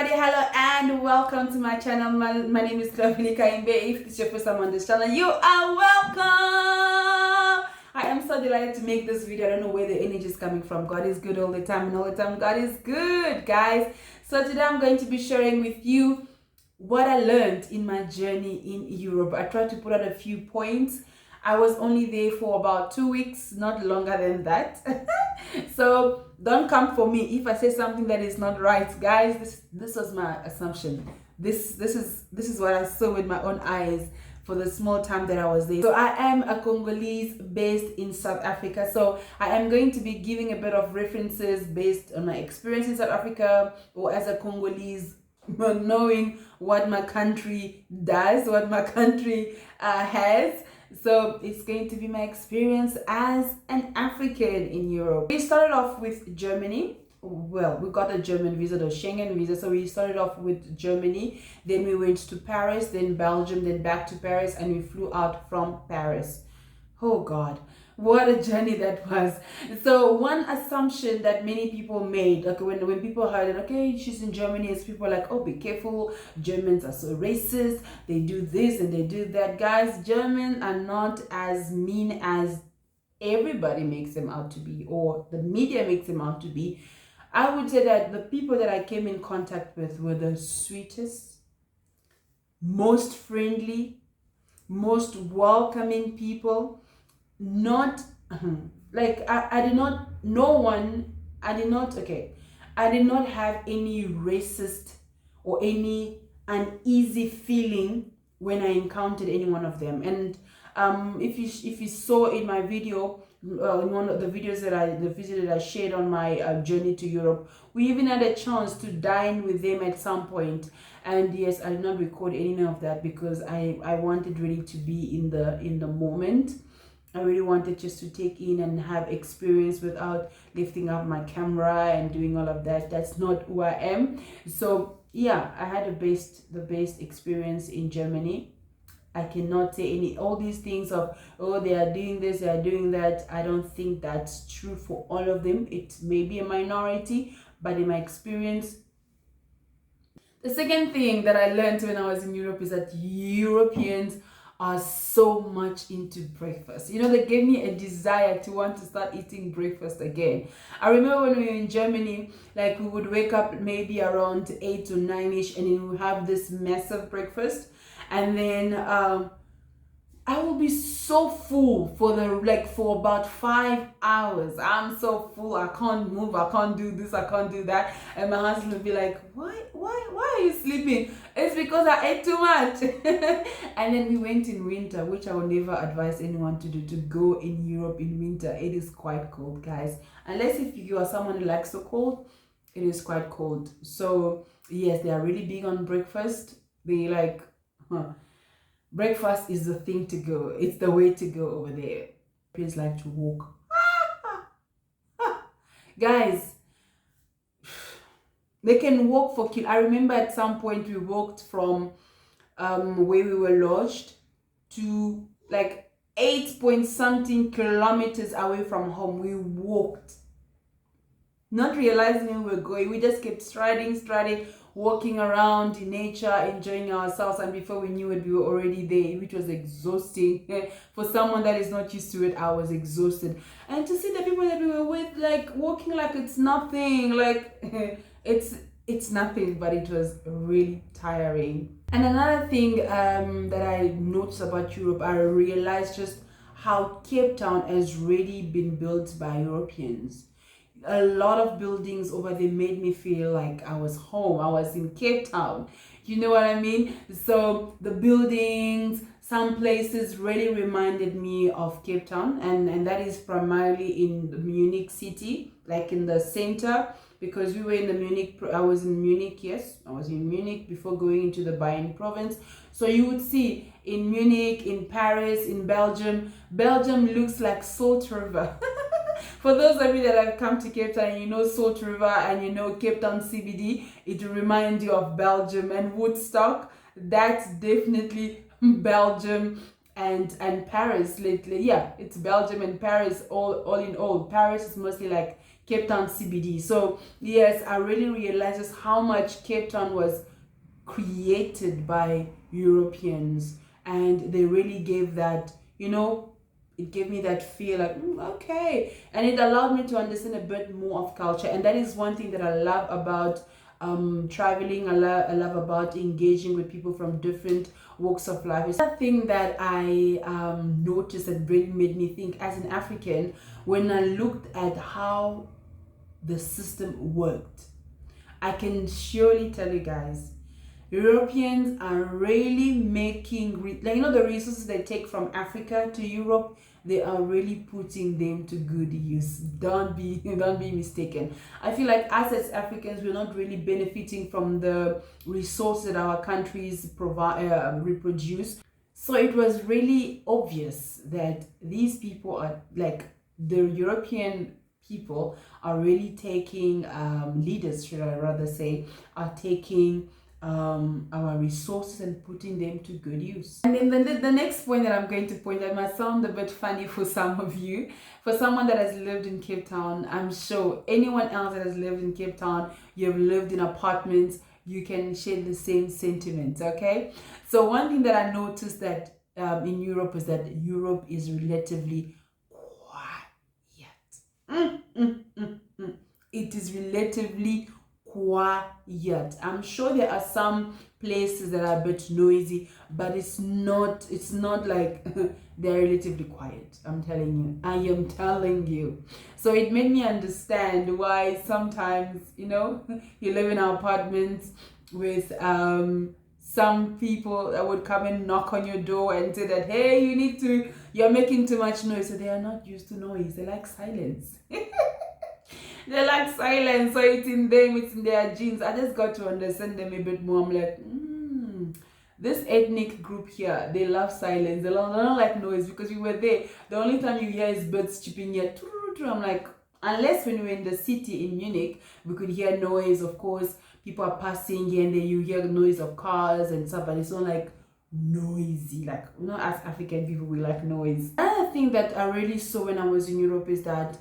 everybody, hello and welcome to my channel. My name is Clovely Kaimbe. If this is your first time on this channel, you are welcome. I am so delighted to make this video. I don't know where the energy is coming from. God is good all the time, and all the time God is good, guys. So today I'm going to be sharing with you what I learned in my journey in Europe. I tried to put out a few points. I was only there for about 2 weeks, not longer than that. So don't come for me if I say something that is not right, guys. This was my assumption. This is what I saw with my own eyes for the small time that I was there. So I am a Congolese based in South Africa. So I am going to be giving a bit of references based on my experience in South Africa, or as a Congolese, knowing what my country does, what my country has. So it's going to be my experience as an African in Europe. We started off with Germany. Well, we got a German visa, the Schengen visa. So we started off with Germany. Then we went to Paris, then Belgium, then back to Paris, and we flew out from Paris. Oh God, what a journey that was. So one assumption that many people made, okay, when people heard it, okay, she's in Germany, is people like, oh, be careful, Germans are so racist, they do this and they do that. Guys, Germans are not as mean as everybody makes them out to be, or the media makes them out to be. I would say that the people that I came in contact with were the sweetest, most friendly, most welcoming people. Not like I did not I did not have any racist or any uneasy feeling when I encountered any one of them. And if you saw in my video, in one of the videos that I shared on my journey to Europe, we even had a chance to dine with them at some point. And yes, I did not record any of that because I wanted really to be in the moment. I really wanted just to take in and have experience without lifting up my camera and doing all of that. That's not who I am. So yeah, I had the best experience in Germany. I cannot say all these things of, oh, they are doing this, they are doing that. I don't think that's true for all of them. It may be a minority, but in my experience. The second thing that I learned when I was in Europe is that Europeans are so much into breakfast. You know, they gave me a desire to want to start eating breakfast again. I remember when we were in Germany, like we would wake up maybe around 8 or 9ish, and then we would have this massive breakfast, and then I will be so full for about 5 hours. I'm so full, I can't move, I can't do this, I can't do that. And my husband will be like, why are you sleeping? It's because I ate too much. And then we went in winter, which I would never advise anyone to do, to go in Europe in winter. It is quite cold, guys. Unless if you are someone who likes the cold, it is quite cold. So yes, they are really big on breakfast. They like, breakfast is the thing to go. It's the way to go over there. Please like to walk. Guys, they can walk for I remember at some point we walked from where we were lodged to like 8 point something kilometers away from home. We walked, not realizing where we were going. We just kept striding, walking around in nature, enjoying ourselves, and before we knew it, we were already there, which was exhausting. For someone that is not used to it, I was exhausted. And to see the people that we were with, like, walking like it's nothing, like it's nothing, but it was really tiring. And another thing that I noticed about Europe, I realized just how Cape Town has really been built by Europeans. A lot of buildings over there made me feel like I was home. I was in Cape Town. You know what I mean? So the buildings, some places really reminded me of Cape Town, and that is primarily in the Munich city, like in the center, because we were in the Munich. I was in Munich, yes. I was in Munich before going into the Bayern province. So you would see in Munich, in Paris, in Belgium. Belgium looks like Salt River. For those of you that have come to Cape Town and you know Salt River and you know Cape Town CBD, it will remind you of Belgium and Woodstock. That's definitely Belgium and Paris lately. Yeah, it's Belgium and Paris all in all. Paris is mostly like Cape Town CBD. So yes, I really realized just how much Cape Town was created by Europeans, and they really gave that, it gave me that feel like, okay, and it allowed me to understand a bit more of culture. And that is one thing that I love about traveling. I love about engaging with people from different walks of life. It's a thing that I noticed that really made me think as an African when I looked at how the system worked. I can surely tell you guys, Europeans are really making, the resources they take from Africa to Europe, they are really putting them to good use. Don't be mistaken. I feel like us as Africans, we're not really benefiting from the resources that our countries reproduce. So it was really obvious that these people are like the European people are really taking leaders, should I rather say, are taking our resources and putting them to good use. And then the next point that I'm going to point out might sound a bit funny for some of you. For someone that has lived in Cape Town, I'm sure anyone else that has lived in Cape Town, you've lived in apartments, you can share the same sentiments, okay? So one thing that I noticed that in Europe is that Europe is relatively quiet. It is relatively quiet. I'm sure there are some places that are a bit noisy, but it's not like they're relatively quiet. I am telling you. So it made me understand why sometimes, you live in apartments with some people that would come and knock on your door and say that, hey, you're making too much noise. So they are not used to noise. They like silence. They like silence, so it's in them, it's in their genes. I just got to understand them a bit more. I'm like, this ethnic group here, they love silence. They don't like noise, because we were there. The only time you hear is birds chirping here. I'm like, unless when we were in the city in Munich, we could hear noise. Of course, people are passing here and there. You hear the noise of cars and stuff, but it's not like noisy. Like, as African people, we like noise. Another thing that I really saw when I was in Europe is that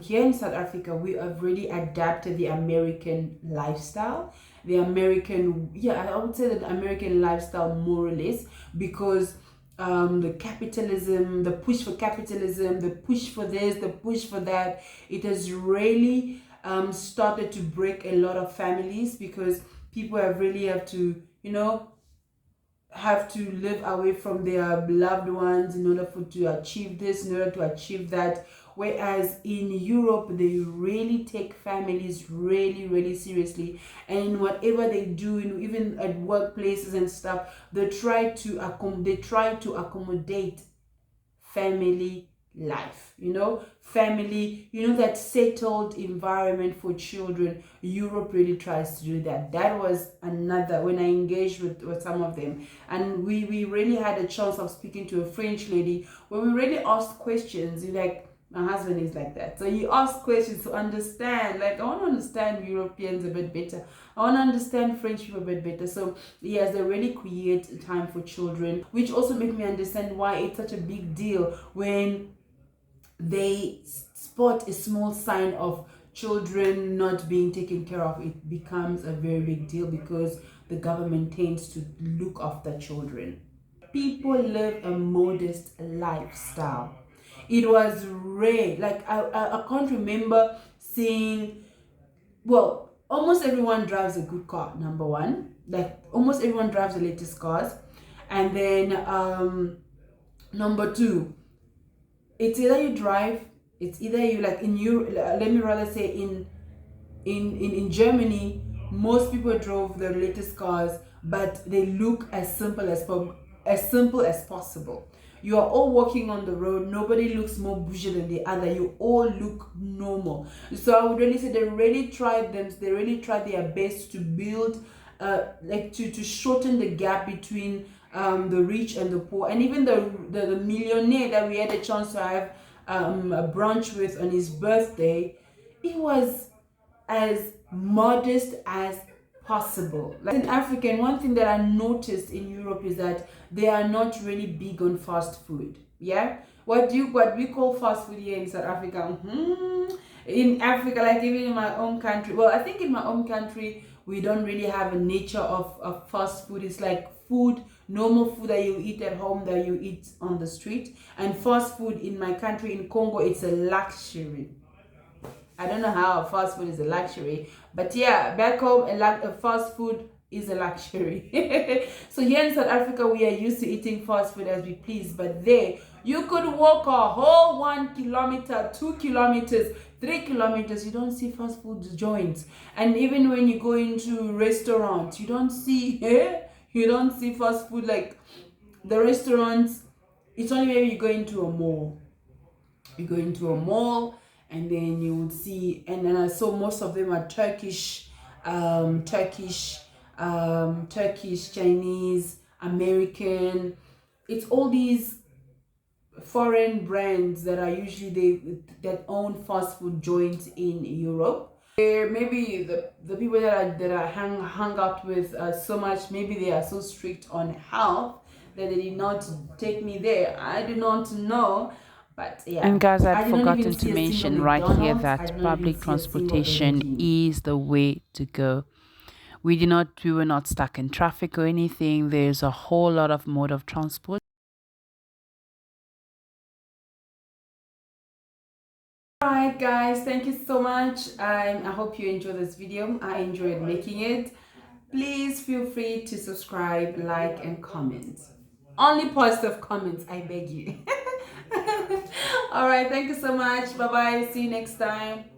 here in South Africa, we have really adapted the American lifestyle. I would say that the American lifestyle more or less, because the capitalism, the push for capitalism, the push for this, the push for that, it has really started to break a lot of families, because people have to live away from their loved ones in order to achieve this, in order to achieve that. Whereas in Europe, they really take families really, really seriously. And whatever they do, even at workplaces and stuff, they try to accommodate family life, family, that settled environment for children. Europe really tries to do that. That was another, when I engaged with some of them, and we really had a chance of speaking to a French lady where we really asked questions. Like, my husband is like that, so you ask questions to understand. Like, I want to understand Europeans a bit better, I want to understand French people a bit better. So yes, they really create time for children, which also make me understand why it's such a big deal when they spot a small sign of children not being taken care of. It becomes a very big deal, because the government tends to look after children. People live a modest lifestyle. It was rare. Like, I can't remember seeing, well, almost everyone drives a good car, number one. Like, almost everyone drives the latest cars. And then number two, it's either you drive, it's either you, like in Europe, let me rather say in Germany, most people drove the latest cars, but they look as simple as possible. You are all walking on the road. Nobody looks more bougie than the other. You all look normal. So I would really say they really tried their best to build, to shorten the gap between the rich and the poor. And even the millionaire that we had a chance to have a brunch with on his birthday, it was as modest as possible. Like in Africa, and one thing that I noticed in Europe is that they are not really big on fast food. Yeah, what we call fast food here in South Africa, in Africa, like even in my own country. Well, I think in my own country we don't really have a nature of fast food. It's like food, normal food that you eat at home, that you eat on the street. And fast food in my country, in Congo, it's a luxury. I don't know how fast food is a luxury, but yeah, back home, a fast food is a luxury. So here in South Africa, we are used to eating fast food as we please, but there, you could walk a whole 1 kilometer, 2 kilometers, 3 kilometers, you don't see fast food joints. And even when you go into restaurants, you don't see, you don't see fast food. Like the restaurants, it's only maybe you go into a mall. You go into a mall, and then you would see, and then I saw most of them are Turkish, Chinese, American. It's all these foreign brands that are usually that own fast food joints in Europe. Maybe the people that I hung out with so much, maybe they are so strict on health that they did not take me there. I do not know. But yeah, And guys, I I'd did not even forgotten see to a single mention right here McDonald's. I that did not even public see a single Burger transportation King. is the way to go. We were not stuck in traffic or anything. There's a whole lot of mode of transport. Alright guys, thank you so much. I hope you enjoyed this video. I enjoyed making it. Please feel free to subscribe, like, and comment. Only positive comments, I beg you. Alright, thank you so much. Bye bye. See you next time.